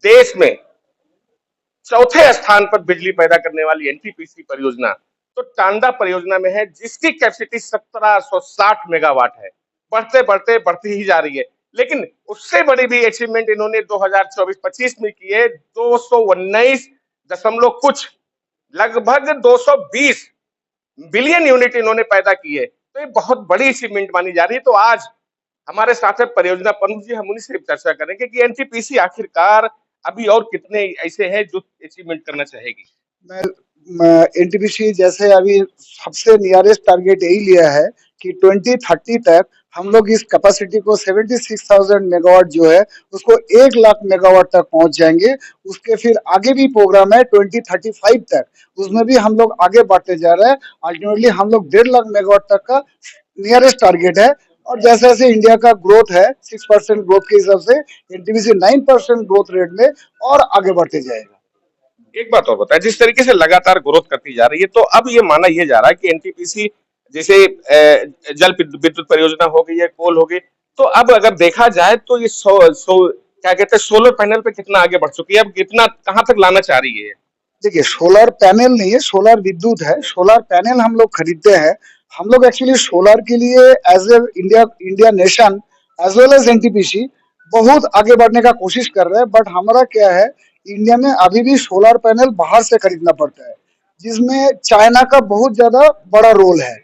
देश में चौथे स्थान पर बिजली पैदा करने वाली एनटीपीसी परियोजना तो टांडा परियोजना में है, जिसकी कैपेसिटी 1760 मेगावाट है। बढ़ते बढ़ते बढ़ती ही जा रही है। लेकिन उससे बड़ी भी अचीवमेंट इन्होंने 2024-25 में की है। 219 दशमलव कुछ, लगभग 220 बिलियन यूनिट इन्होंने पैदा की है। तो ये बहुत बड़ी अचीवमेंट मानी जा रही है। तो आज हमारे साथ है परियोजना प्रमुख जी, हम उन्हीं से चर्चा करेंगे कि एनटीपीसी आखिरकार अभी और कितने ऐसे हैं जो अचीवमेंट करना चाहेगी। मैं एनटीपीसी जैसे अभी सबसे नियरेस्ट टारगेट यही लिया है कि 2030 तक हम लोग इस कैपेसिटी को 76,000 मेगावाट जो है उसको 1 लाख मेगावाट तक पहुंच जाएंगे। उसके फिर आगे भी प्रोग्राम है 2035 तक, उसमें भी हम लोग आगे बढ़ते जा रहे हैं। अल्टीमेटली हम लोग 1.5 लाख मेगावाट तक का नियरेस्ट टारगेट है। और जैसे जैसे इंडिया का ग्रोथ है 6% ग्रोथ के हिसाब से एनटीपीसी 9% ग्रोथ रेट में और आगे बढ़ते जाएगा। एक बात और बताएं, जिस तरीके से लगातार ग्रोथ करती जा रही है, तो अब ये माना ये जा रहा है कि एनटीपीसी जैसे जल विद्युत परियोजना हो गई है, कोल हो गई, तो अब अगर देखा जाए तो ये क्या कहते हैं, सोलर पैनल पे कितना आगे बढ़ चुकी है, अब कितना कहाँ तक लाना चाह रही है? देखिए, सोलर पैनल नहीं है, सोलर विद्युत है। सोलर पैनल हम लोग खरीदते हैं। हम लोग एक्चुअली सोलर के लिए as a India India nation as well as NTPC बहुत आगे बढ़ने का कोशिश कर रहे हैं। बट हमारा क्या है, इंडिया में अभी भी सोलर पैनल बाहर से खरीदना पड़ता है, जिसमें चाइना का बहुत ज्यादा बड़ा रोल है।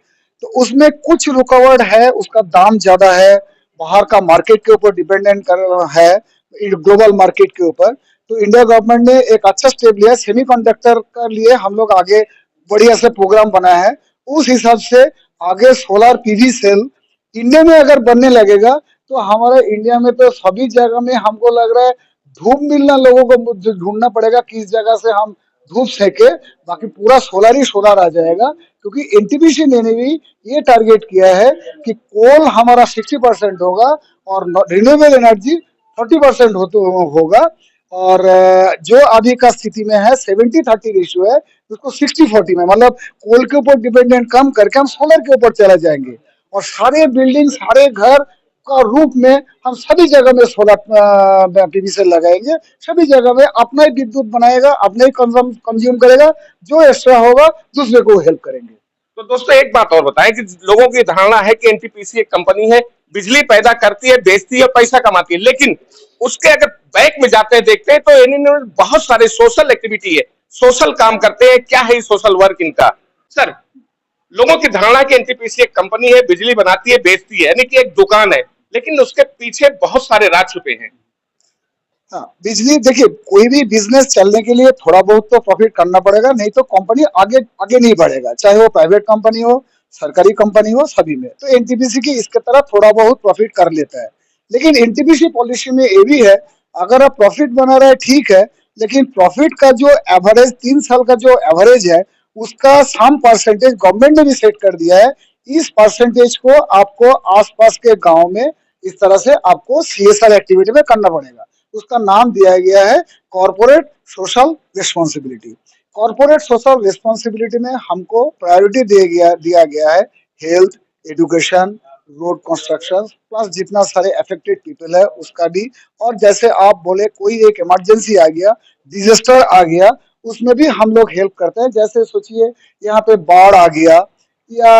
तो उसमें कुछ रुकावट है, उसका दाम ज्यादा है, बाहर का मार्केट के ऊपर डिपेंडेंट कर है, ग्लोबल मार्केट के ऊपर। तो इंडिया गवर्नमेंट ने एक अच्छा स्टेप लिया, सेमीकंडक्टर का लिए हम लोग आगे बढ़िया से प्रोग्राम बनाया है। उस हिसाब से आगे सोलर पीवी सेल इंडिया में अगर बनने लगेगा तो हमारे इंडिया में तो सभी जगह में हमको लग रहा है धूप मिलना लोगों को ढूंढना पड़ेगा किस जगह से हम धूप सेके, बाकी पूरा सोलर ही सोलर आ जाएगा। क्योंकि एनटीपीसी ने भी ये टारगेट किया है कि कोल हमारा 60% होगा और रिन्यूएबल एनर्जी 40% होगा। और जो अभी का स्थिति में है 70-30 रेशियो है, उसको 60-40 में, मतलब कोल के ऊपर डिपेंडेंट कम करके हम सोलर के ऊपर चला जाएंगे। और सारे बिल्डिंग, सारे घर का रूप में हम सभी जगह में सोलर पीवी से लगाएंगे। सभी जगह में अपना ही विद्युत बनाएगा, अपना ही कंज्यूम करेगा, जो एक्स्ट्रा होगा दूसरे को हेल्प करेंगे। तो दोस्तों एक बात और बताएं कि लोगों की धारणा है कि एनटीपीसी एक कंपनी है, बिजली पैदा करती है, बेचती है, पैसा कमाती है, लेकिन उसके अगर बैक में जाते हैं, देखते हैं, तो इन्होंने बहुत सारे सोशल एक्टिविटी है, सोशल काम करते हैं। क्या है सोशल वर्क इनका? सर, लोगों की धारणा कि एनटीपीसी एक कंपनी है, बिजली बनाती है, बेचती है, यानी कि एक दुकान है, लेकिन उसके पीछे बहुत सारे राज छुपे हैं। हाँ, बिजली देखिए, कोई भी बिजनेस चलने के लिए थोड़ा बहुत तो प्रॉफिट करना पड़ेगा, नहीं तो कंपनी आगे आगे नहीं बढ़ेगा, चाहे वो प्राइवेट कंपनी हो, सरकारी कंपनी हो, सभी में। तो एनटीपीसी की इसके तरह थोड़ा बहुत प्रॉफिट कर लेता है। लेकिन एनटीपीसी पॉलिसी में ये भी है, अगर आप प्रॉफिट बना रहे हैं ठीक है, लेकिन प्रॉफिट का जो एवरेज 3 साल का जो एवरेज है उसका सम परसेंटेज गवर्नमेंट ने भी सेट कर दिया है। इस परसेंटेज को आपको आसपास के गांव में इस तरह से आपको सीएसआर एक्टिविटी में करना पड़ेगा। उसका नाम दिया गया है corporate social responsibility. Corporate social responsibility में हमको प्रायोरिटी दिया गया है health, education, road construction, plus जितना सारे अफेक्टेड पीपल है उसका भी। और जैसे आप बोले कोई एक इमरजेंसी आ गया, डिजास्टर आ गया, उसमें भी हम लोग हेल्प करते हैं। जैसे सोचिए यहाँ पे बाढ़ आ गया या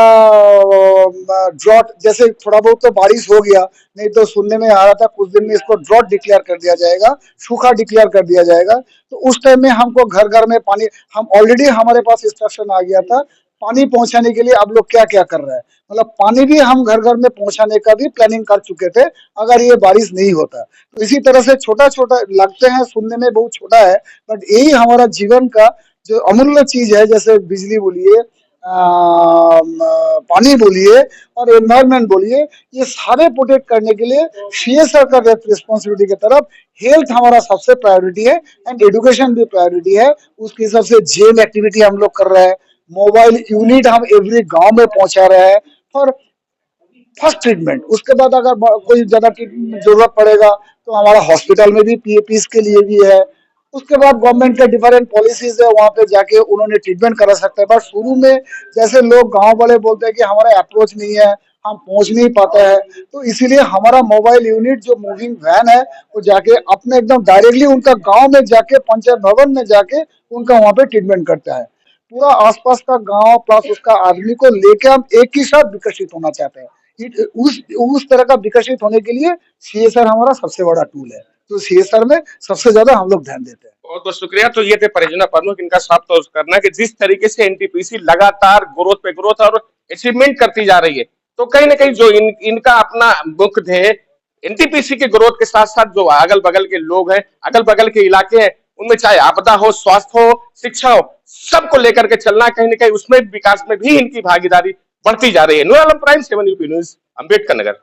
ड्रॉट, जैसे थोड़ा बहुत तो बारिश हो गया, नहीं तो सुनने में आ रहा था कुछ दिन में इसको ड्रॉट डिक्लेयर कर दिया जाएगा, सूखा डिक्लेयर कर दिया जाएगा। तो उस टाइम में हमको घर घर में पानी, हम ऑलरेडी हमारे पास इंस्ट्रक्शन आ गया था पानी पहुंचाने के लिए अब लोग क्या क्या कर रहे हैं, मतलब पानी भी हम घर घर में पहुंचाने का भी प्लानिंग कर चुके थे अगर ये बारिश नहीं होता। तो इसी तरह से छोटा छोटा लगते हैं, सुनने में बहुत छोटा है, बट यही हमारा जीवन का जो अमूल्य चीज है, जैसे बिजली बोलिए, पानी बोलिए और एनवायरनमेंट बोलिए, ये सारे प्रोटेक्ट करने के लिए सीएसआर का रिस्पॉन्सिबिलिटी की तरफ हेल्थ हमारा सबसे प्रायोरिटी है एंड एजुकेशन भी प्रायोरिटी है। उसके हिसाब से जेल एक्टिविटी हम लोग कर रहे हैं, मोबाइल यूनिट हम एवरी गांव में पहुंचा रहे हैं फॉर फर्स्ट ट्रीटमेंट। उसके बाद अगर कोई ज्यादा ट्रीटमेंट जरूरत पड़ेगा तो हमारा हॉस्पिटल में भी पीएपीस के लिए भी है। उसके बाद गवर्नमेंट के डिफरेंट पॉलिसीज है, वहां पे जाके उन्होंने ट्रीटमेंट करा सकते हैं। बट शुरू में जैसे लोग गांव वाले बोलते हैं कि हमारा अप्रोच नहीं है, हम पहुंच नहीं पाते हैं। तो इसीलिए हमारा मोबाइल यूनिट जो मूविंग वैन है वो जाके अपने एकदम डायरेक्टली उनका गांव में जाके पंचायत भवन में जाके उनका वहां पे ट्रीटमेंट करता है। पूरा आसपास का गांव प्लस उसका आदमी को लेके हम एक ही साथ विकसित होना चाहते हैं। उस तरह का विकसित होने के लिए सीएसआर हमारा सबसे बड़ा टूल है। तो सीएसआर में सबसे ज्यादा हम लोग ध्यान देते हैं। बहुत बहुत शुक्रिया। तो ये थे परियोजना प्रमुख, इनका साफ तौर से करना कि जिस तरीके से एनटीपीसी लगातार ग्रोथ पे ग्रोथ और अचीवमेंट करती जा रही है, तो कहीं ना कहीं जो इनका अपना मुख्य ध्येय एनटीपीसी के ग्रोथ के साथ साथ जो अगल बगल के लोग हैं, अगल बगल के इलाके हैं, उनमें चाहे आपदा हो, स्वास्थ्य हो, शिक्षा हो, सबको लेकर के चलना, कहीं ना कहीं उसमें विकास में भी इनकी भागीदारी बढ़ती जा रही है। Noor Alam, prime 7 UP news, Ambedkar Nagar.